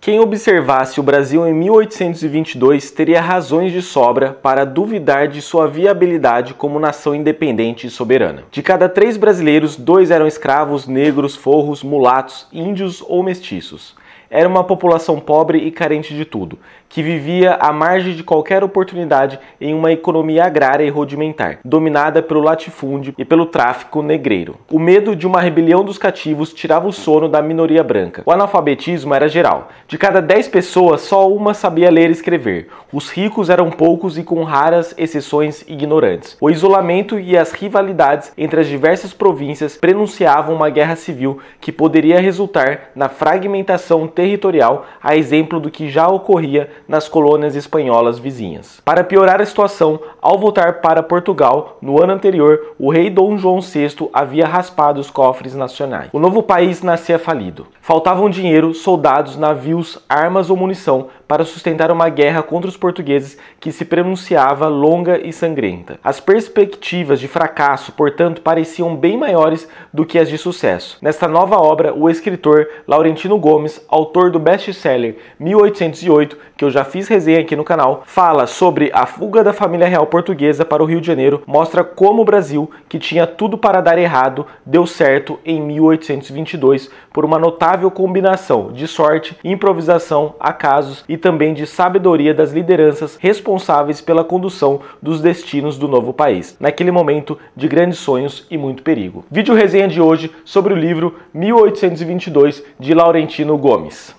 Quem observasse o Brasil em 1822 teria razões de sobra para duvidar de sua viabilidade como nação independente e soberana. De cada 3 brasileiros, 2 eram escravos, negros, forros, mulatos, índios ou mestiços. Era uma população pobre e carente de tudo, que vivia à margem de qualquer oportunidade em uma economia agrária e rudimentar, dominada pelo latifúndio e pelo tráfico negreiro. O medo de uma rebelião dos cativos tirava o sono da minoria branca. O analfabetismo era geral. De cada 10 pessoas, só uma sabia ler e escrever. Os ricos eram poucos e, com raras exceções, ignorantes. O isolamento e as rivalidades entre as diversas províncias prenunciavam uma guerra civil que poderia resultar na fragmentação territorial, a exemplo do que já ocorria nas colônias espanholas vizinhas. Para piorar a situação, ao voltar para Portugal, no ano anterior, o rei Dom João VI havia raspado os cofres nacionais. O novo país nascia falido. Faltavam dinheiro, soldados, navios, armas ou munição para sustentar uma guerra contra os portugueses que se pronunciava longa e sangrenta. As perspectivas de fracasso, portanto, pareciam bem maiores do que as de sucesso. Nesta nova obra, o escritor Laurentino Gomes, autor do best-seller 1808, que eu já fiz resenha aqui no canal, fala sobre a fuga da família real portuguesa para o Rio de Janeiro, mostra como o Brasil, que tinha tudo para dar errado, deu certo em 1822 por uma notável combinação de sorte, improvisação, acasos e também de sabedoria das lideranças responsáveis pela condução dos destinos do novo país, naquele momento de grandes sonhos e muito perigo. Vídeo resenha de hoje sobre o livro 1822 de Laurentino Gomes.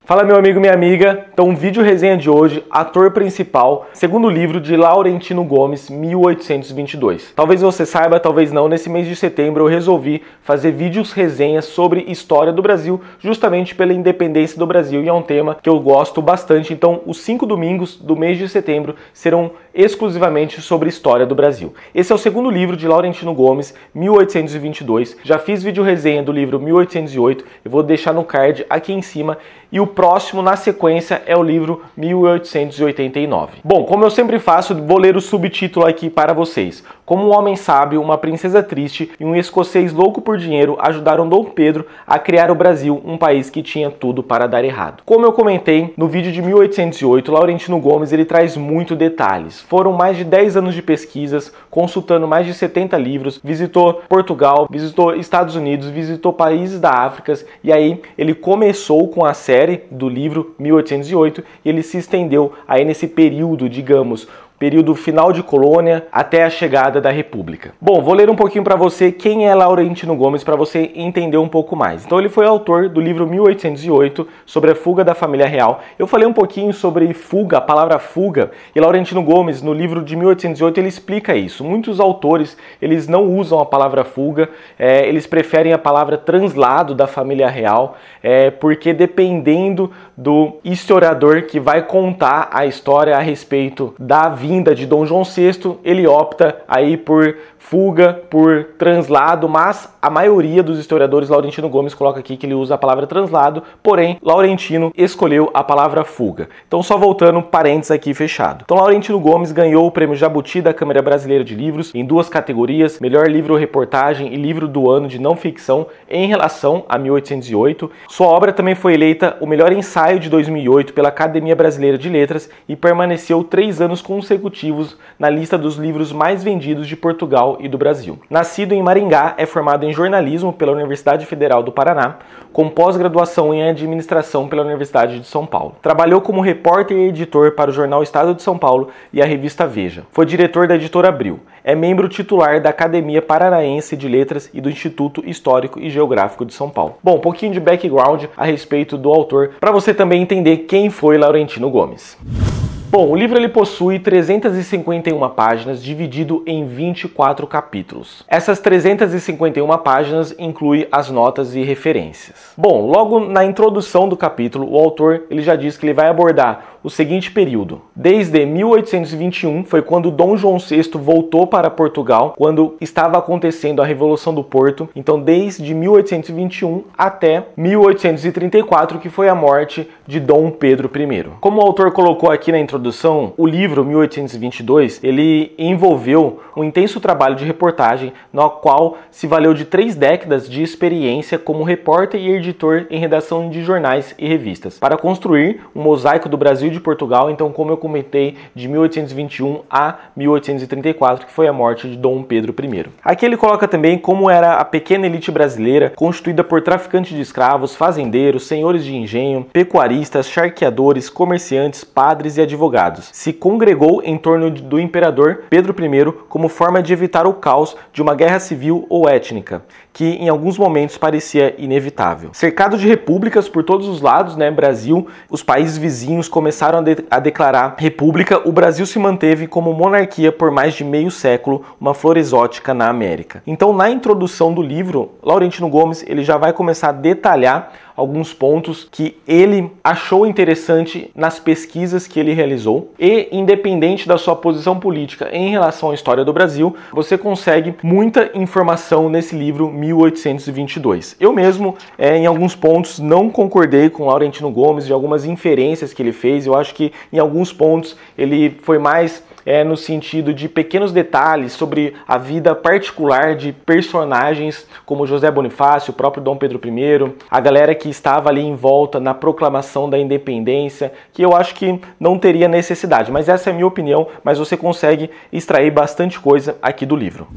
Fala meu amigo, minha amiga, então vídeo resenha de hoje, ator principal, segundo livro de Laurentino Gomes, 1822. Talvez você saiba, talvez não, nesse mês de setembro eu resolvi fazer vídeos resenhas sobre história do Brasil, justamente pela independência do Brasil, e é um tema que eu gosto bastante, então os 5 domingos do mês de setembro serão exclusivamente sobre história do Brasil. Esse é o segundo livro de Laurentino Gomes, 1822, já fiz vídeo resenha do livro 1808, eu vou deixar no card aqui em cima, e o próximo, na sequência, é o livro 1889. Bom, como eu sempre faço, vou ler o subtítulo aqui para vocês. Como um homem sábio, uma princesa triste e um escocês louco por dinheiro ajudaram Dom Pedro a criar o Brasil, um país que tinha tudo para dar errado. Como eu comentei no vídeo de 1808, Laurentino Gomes ele traz muito detalhes. Foram mais de 10 anos de pesquisas, consultando mais de 70 livros, visitou Portugal, visitou Estados Unidos, visitou países da África, e aí ele começou com a série do livro 1808 e ele se estendeu aí nesse período, digamos, período final de colônia até a chegada da República. Bom, vou ler um pouquinho para você quem é Laurentino Gomes para você entender um pouco mais. Então ele foi autor do livro 1808 sobre a fuga da família real. Eu falei um pouquinho sobre fuga, a palavra fuga, e Laurentino Gomes no livro de 1808 ele explica isso. Muitos autores eles não usam a palavra fuga, eles preferem a palavra translado da família real, porque dependendo do historiador que vai contar a história a respeito da vinda de Dom João VI, ele opta aí por fuga, por translado, mas a maioria dos historiadores, Laurentino Gomes coloca aqui que ele usa a palavra translado, porém Laurentino escolheu a palavra fuga. Então só voltando, parênteses aqui fechado. Então Laurentino Gomes ganhou o prêmio Jabuti da Câmara Brasileira de Livros em 2 categorias, melhor livro-reportagem e livro do ano de não ficção em relação a 1808. Sua obra também foi eleita o melhor ensaio de 2008 pela Academia Brasileira de Letras e permaneceu 3 anos consecutivos na lista dos livros mais vendidos de Portugal e do Brasil. Nascido em Maringá, é formado em jornalismo pela Universidade Federal do Paraná, com pós-graduação em administração pela Universidade de São Paulo. Trabalhou como repórter e editor para o jornal Estado de São Paulo e a revista Veja. Foi diretor da editora Abril. É membro titular da Academia Paranaense de Letras e do Instituto Histórico e Geográfico de São Paulo. Bom, um pouquinho de background a respeito do autor, para você também entender quem foi Laurentino Gomes. Bom, o livro ele possui 351 páginas, dividido em 24 capítulos. Essas 351 páginas incluem as notas e referências. Bom, logo na introdução do capítulo, o autor ele já diz que ele vai abordar o seguinte período. Desde 1821, foi quando Dom João VI voltou para Portugal, quando estava acontecendo a Revolução do Porto. Então, desde 1821 até 1834, que foi a morte de Dom Pedro I. Como o autor colocou aqui na introdução, introdução, o livro 1822, ele envolveu um intenso trabalho de reportagem no qual se valeu de 3 décadas de experiência como repórter e editor em redação de jornais e revistas, para construir um mosaico do Brasil e de Portugal, então, como eu comentei, de 1821 a 1834, que foi a morte de Dom Pedro I. Aqui ele coloca também como era a pequena elite brasileira, constituída por traficantes de escravos, fazendeiros, senhores de engenho, pecuaristas, charqueadores, comerciantes, padres e advogados, se congregou em torno do imperador Pedro I como forma de evitar o caos de uma guerra civil ou étnica, que em alguns momentos parecia inevitável. Cercado de repúblicas por todos os lados, Brasil, os países vizinhos começaram a declarar república, o Brasil se manteve como monarquia por mais de meio século, uma flor exótica na América. Então, na introdução do livro, Laurentino Gomes ele já vai começar a detalhar alguns pontos que ele achou interessante nas pesquisas que ele realizou e, independente da sua posição política em relação à história do Brasil, você consegue muita informação nesse livro 1822. Eu mesmo, em alguns pontos, não concordei com Laurentino Gomes de algumas inferências que ele fez. Eu acho que em alguns pontos ele foi mais no sentido de pequenos detalhes sobre a vida particular de personagens como José Bonifácio, o próprio Dom Pedro I, a galera que estava ali em volta na proclamação da independência, que eu acho que não teria necessidade, mas essa é a minha opinião, mas você consegue extrair bastante coisa aqui do livro.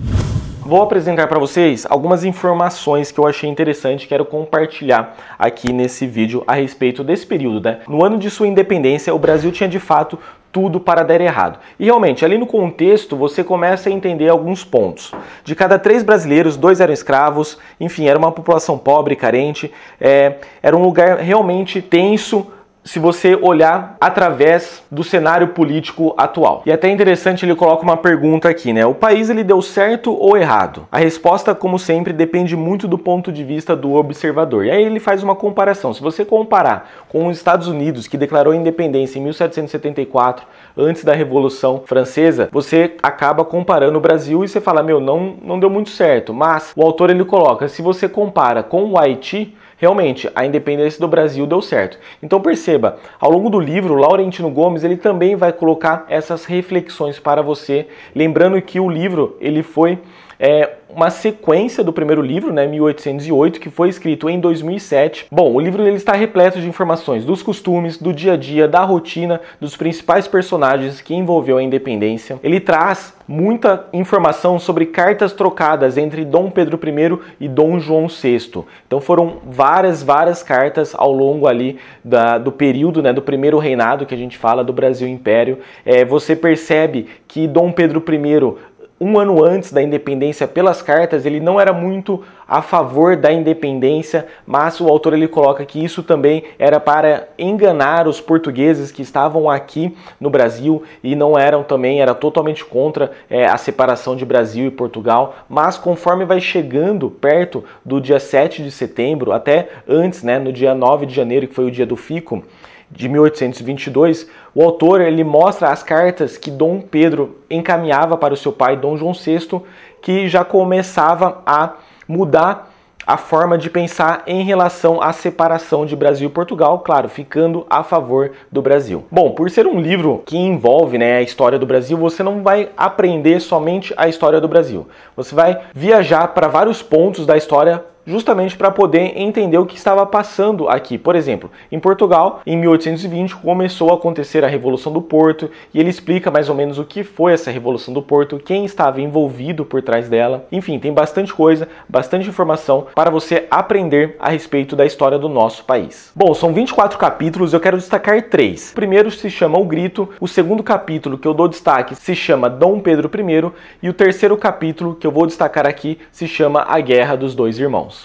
Vou apresentar para vocês algumas informações que eu achei interessante e quero compartilhar aqui nesse vídeo a respeito desse período, No ano de sua independência, o Brasil tinha de fato tudo para dar errado. E realmente, ali no contexto, você começa a entender alguns pontos. De cada 3 brasileiros, 2 eram escravos, enfim, era uma população pobre, carente, era um lugar realmente tenso, se você olhar através do cenário político atual. E até interessante, ele coloca uma pergunta aqui, O país ele deu certo ou errado? A resposta, como sempre, depende muito do ponto de vista do observador. E aí ele faz uma comparação. Se você comparar com os Estados Unidos, que declarou independência em 1774, antes da Revolução Francesa, você acaba comparando o Brasil e você fala, não deu muito certo. Mas o autor ele coloca, se você compara com o Haiti, realmente, a independência do Brasil deu certo. Então perceba, ao longo do livro, Laurentino Gomes ele também vai colocar essas reflexões para você, lembrando que o livro ele foi uma sequência do primeiro livro, 1808, que foi escrito em 2007. Bom, o livro ele está repleto de informações dos costumes, do dia a dia, da rotina, dos principais personagens que envolveu a independência. Ele traz muita informação sobre cartas trocadas entre Dom Pedro I e Dom João VI. Então foram várias cartas ao longo ali do período, do primeiro reinado que a gente fala do Brasil Império. Você percebe que Dom Pedro I, um ano antes da independência, pelas cartas, ele não era muito a favor da independência, mas o autor ele coloca que isso também era para enganar os portugueses que estavam aqui no Brasil e não eram também, era totalmente contra a separação de Brasil e Portugal. Mas conforme vai chegando perto do dia 7 de setembro, até antes, no dia 9 de janeiro, que foi o dia do Fico, de 1822, o autor ele mostra as cartas que Dom Pedro encaminhava para o seu pai, Dom João VI, que já começava a mudar a forma de pensar em relação à separação de Brasil e Portugal, claro, ficando a favor do Brasil. Bom, por ser um livro que envolve a história do Brasil, você não vai aprender somente a história do Brasil. Você vai viajar para vários pontos da história justamente para poder entender o que estava passando aqui. Por exemplo, em Portugal, em 1820, começou a acontecer a Revolução do Porto, e ele explica mais ou menos o que foi essa Revolução do Porto, quem estava envolvido por trás dela. Enfim, tem bastante coisa, bastante informação para você aprender a respeito da história do nosso país. Bom, são 24 capítulos, eu quero destacar 3. O primeiro se chama O Grito, o segundo capítulo que eu dou destaque se chama Dom Pedro I, e o terceiro capítulo que eu vou destacar aqui se chama A Guerra dos Dois Irmãos.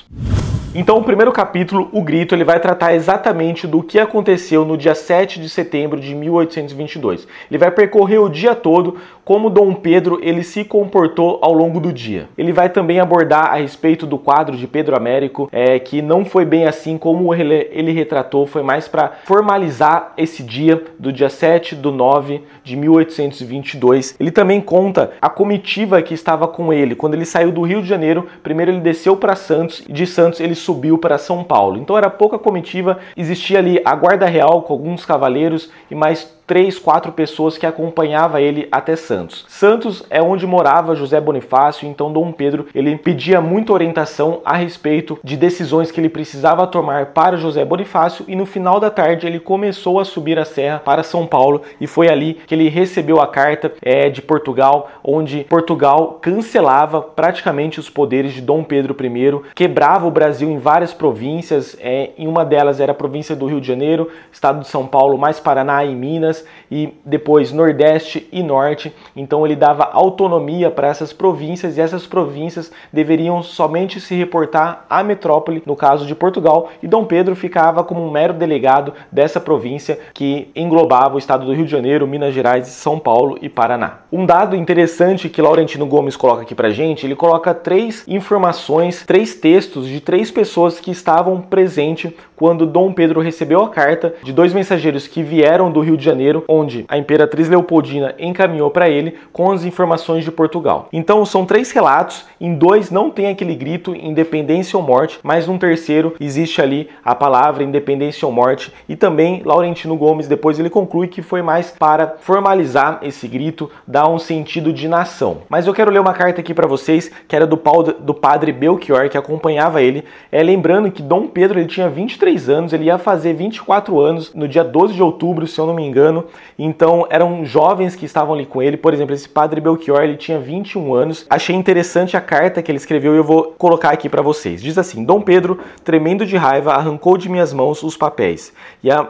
Então o primeiro capítulo, O Grito, ele vai tratar exatamente do que aconteceu no dia 7 de setembro de 1822. Ele vai percorrer o dia todo como Dom Pedro ele se comportou ao longo do dia. Ele vai também abordar a respeito do quadro de Pedro Américo, que não foi bem assim como ele retratou, foi mais para formalizar esse dia do dia 7/9 de 1822. Ele também conta a comitiva que estava com ele. Quando ele saiu do Rio de Janeiro, primeiro ele desceu para Santos, e de Santos ele subiu para São Paulo. Então era pouca comitiva, existia ali a guarda real com alguns cavaleiros e mais 3, 4 pessoas que acompanhavam ele até Santos. Santos é onde morava José Bonifácio, então Dom Pedro ele pedia muita orientação a respeito de decisões que ele precisava tomar para José Bonifácio, e no final da tarde ele começou a subir a serra para São Paulo, e foi ali que ele recebeu a carta de Portugal, onde Portugal cancelava praticamente os poderes de Dom Pedro I, quebrava o Brasil em várias províncias, em uma delas era a província do Rio de Janeiro, estado de São Paulo, mais Paraná e Minas, e depois Nordeste e Norte. Então ele dava autonomia para essas províncias, e essas províncias deveriam somente se reportar à metrópole, no caso de Portugal, e Dom Pedro ficava como um mero delegado dessa província que englobava o estado do Rio de Janeiro, Minas Gerais, São Paulo e Paraná. Um dado interessante que Laurentino Gomes coloca aqui pra gente, ele coloca 3 informações, 3 textos de 3 pessoas que estavam presentes quando Dom Pedro recebeu a carta de 2 mensageiros que vieram do Rio de Janeiro, onde a imperatriz Leopoldina encaminhou para ele com as informações de Portugal. Então são 3 relatos, em 2 não tem aquele grito independência ou morte, mas num terceiro existe ali a palavra independência ou morte, e também Laurentino Gomes depois ele conclui que foi mais para formalizar esse grito, dar um sentido de nação. Mas eu quero ler uma carta aqui para vocês, que era do padre Belchior, que acompanhava ele, lembrando que Dom Pedro ele tinha 23 anos, ele ia fazer 24 anos no dia 12 de outubro, se eu não me engano, então eram jovens que estavam ali com ele. Por exemplo, esse padre Belchior, ele tinha 21 anos. Achei interessante a carta que ele escreveu e eu vou colocar aqui para vocês. Diz assim: Dom Pedro, tremendo de raiva, arrancou de minhas mãos os papéis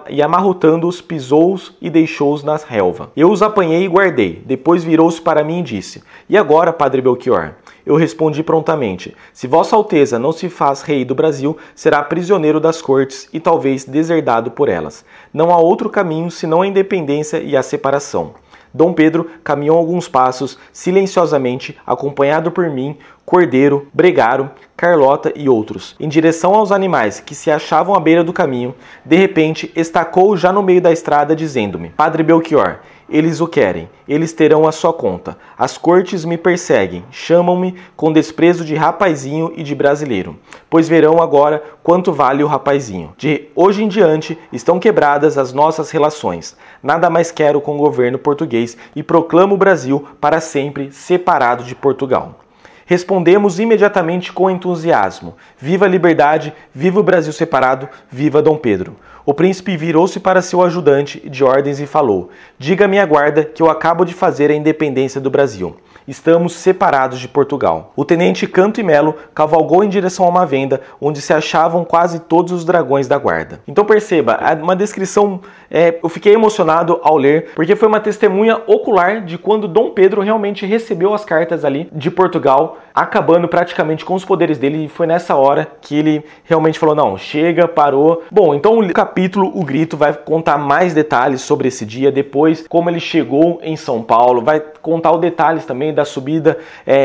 e amarrotando-os, pisou-os e deixou-os na relva. Eu os apanhei e guardei. Depois virou-se para mim e disse: E agora, padre Belchior? Eu respondi prontamente: se Vossa Alteza não se faz rei do Brasil, será prisioneiro das cortes e talvez deserdado por elas. Não há outro caminho senão a independência e a separação. Dom Pedro caminhou alguns passos, silenciosamente, acompanhado por mim, Cordeiro, Bregaro, Carlota e outros, em direção aos animais que se achavam à beira do caminho. De repente, estacou já no meio da estrada, dizendo-me: Padre Belchior, eles o querem, eles terão a sua conta. As cortes me perseguem, chamam-me com desprezo de rapazinho e de brasileiro, pois verão agora quanto vale o rapazinho. De hoje em diante estão quebradas as nossas relações. Nada mais quero com o governo português e proclamo o Brasil para sempre separado de Portugal. Respondemos imediatamente com entusiasmo: viva a liberdade, viva o Brasil separado, viva Dom Pedro. O príncipe virou-se para seu ajudante de ordens e falou: diga à minha guarda que eu acabo de fazer a independência do Brasil. Estamos separados de Portugal. O tenente Canto e Melo cavalgou em direção a uma venda onde se achavam quase todos os dragões da guarda. Então perceba, uma descrição, eu fiquei emocionado ao ler, porque foi uma testemunha ocular de quando Dom Pedro realmente recebeu as cartas ali de Portugal, acabando praticamente com os poderes dele, e foi nessa hora que ele realmente falou: não, chega, parou. Bom, então o capítulo O Grito vai contar mais detalhes sobre esse dia, depois como ele chegou em São Paulo, vai contar os detalhes também da subida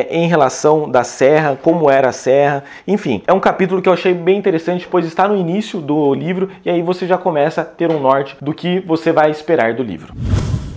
em relação da serra, como era a serra, enfim, é um capítulo que eu achei bem interessante, pois está no início do livro, e aí você já começa a ter um norte do que você vai esperar do livro.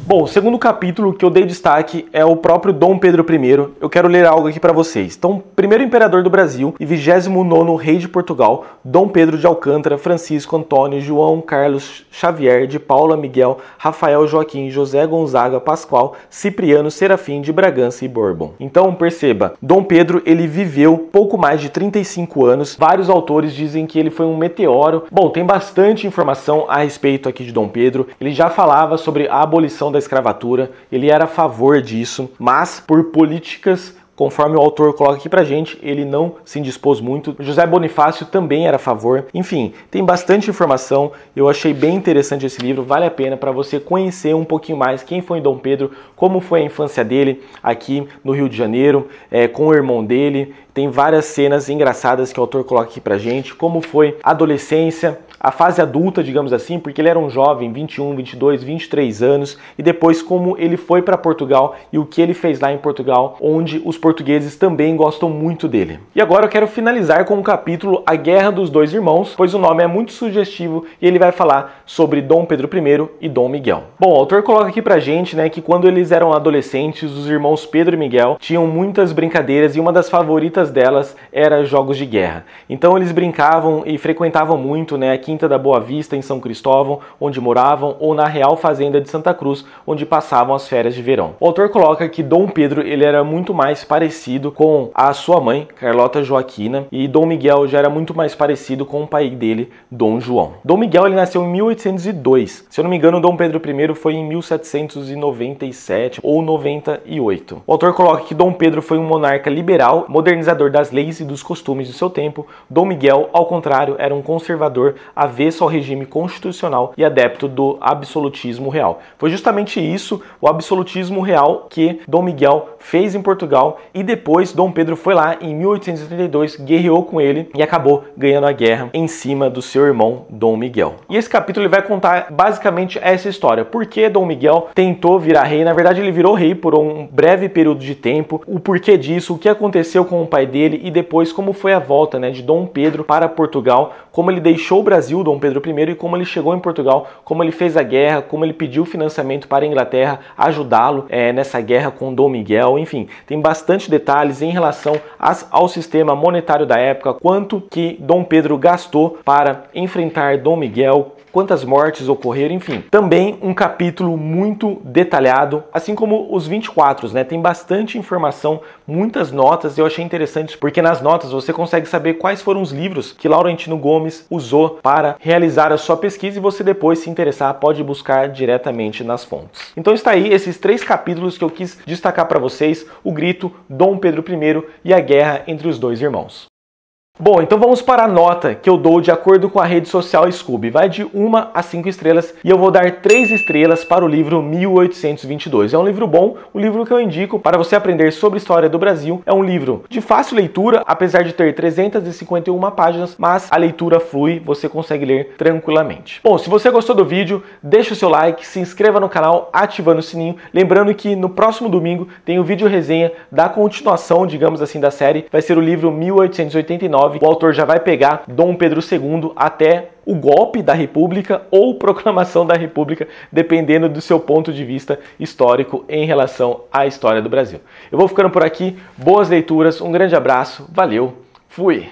Bom, o segundo capítulo que eu dei destaque é o próprio Dom Pedro I. Eu quero ler algo aqui para vocês. Então, primeiro imperador do Brasil e 29º rei de Portugal, Dom Pedro de Alcântara, Francisco, Antônio, João, Carlos, Xavier, de Paula, Miguel, Rafael, Joaquim, José, Gonzaga, Pascoal, Cipriano, Serafim, de Bragança e Bourbon. Então, perceba, Dom Pedro, ele viveu pouco mais de 35 anos. Vários autores dizem que ele foi um meteoro. Bom, tem bastante informação a respeito aqui de Dom Pedro. Ele já falava sobre a abolição da escravatura, ele era a favor disso, mas por políticas, conforme o autor coloca aqui pra gente, ele não se indispôs muito. José Bonifácio também era a favor. Enfim, tem bastante informação. Eu achei bem interessante esse livro, vale a pena para você conhecer um pouquinho mais quem foi Dom Pedro, como foi a infância dele aqui no Rio de Janeiro, com o irmão dele. Tem várias cenas engraçadas que o autor coloca aqui pra gente, como foi a adolescência, a fase adulta, digamos assim, porque ele era um jovem, 21, 22, 23 anos, e depois como ele foi para Portugal e o que ele fez lá em Portugal, onde os portugueses também gostam muito dele. E agora eu quero finalizar com o capítulo A Guerra dos Dois Irmãos, pois o nome é muito sugestivo e ele vai falar sobre Dom Pedro I e Dom Miguel. Bom, o autor coloca aqui pra gente, que quando eles eram adolescentes, os irmãos Pedro e Miguel tinham muitas brincadeiras e uma das favoritas delas era jogos de guerra. Então eles brincavam e frequentavam muito, aqui Quinta da Boa Vista, em São Cristóvão, onde moravam, ou na Real Fazenda de Santa Cruz, onde passavam as férias de verão. O autor coloca que Dom Pedro ele era muito mais parecido com a sua mãe, Carlota Joaquina, e Dom Miguel já era muito mais parecido com o pai dele, Dom João. Dom Miguel ele nasceu em 1802. Se eu não me engano, Dom Pedro I foi em 1797 ou 98. O autor coloca que Dom Pedro foi um monarca liberal, modernizador das leis e dos costumes do seu tempo. Dom Miguel, ao contrário, era um conservador, avesso ao regime constitucional e adepto do absolutismo real. Foi justamente isso, o absolutismo real, que Dom Miguel fez em Portugal, e depois Dom Pedro foi lá em 1832, guerreou com ele e acabou ganhando a guerra em cima do seu irmão Dom Miguel. E esse capítulo ele vai contar basicamente essa história. Por que Dom Miguel tentou virar rei? Na verdade, ele virou rei por um breve período de tempo. O porquê disso, o que aconteceu com o pai dele e depois como foi a volta, né, de Dom Pedro para Portugal, como ele deixou o Brasil, Dom Pedro I, e como ele chegou em Portugal, como ele fez a guerra, como ele pediu financiamento para a Inglaterra ajudá-lo nessa guerra com Dom Miguel. Enfim, tem bastante detalhes em relação ao sistema monetário da época, quanto que Dom Pedro gastou para enfrentar Dom Miguel, quantas mortes ocorreram, enfim. Também um capítulo muito detalhado, assim como os 24, né? Tem bastante informação, muitas notas, eu achei interessante porque nas notas você consegue saber quais foram os livros que Laurentino Gomes usou para realizar a sua pesquisa, e você depois, se interessar, pode buscar diretamente nas fontes. Então está aí esses 3 capítulos que eu quis destacar para vocês: o grito, Dom Pedro I e a guerra entre os dois irmãos. Bom, então vamos para a nota que eu dou de acordo com a rede social Scoob. Vai de 1 a 5 estrelas e eu vou dar 3 estrelas para o livro 1822. É um livro bom, um livro que eu indico para você aprender sobre a história do Brasil. É um livro de fácil leitura, apesar de ter 351 páginas, mas a leitura flui, você consegue ler tranquilamente. Bom, se você gostou do vídeo, deixa o seu like, se inscreva no canal ativando o sininho. Lembrando que no próximo domingo tem o vídeo resenha da continuação, digamos assim, da série. Vai ser o livro 1889. O autor já vai pegar Dom Pedro II até o golpe da República ou proclamação da República, dependendo do seu ponto de vista histórico em relação à história do Brasil. Eu vou ficando por aqui, boas leituras, um grande abraço, valeu, fui!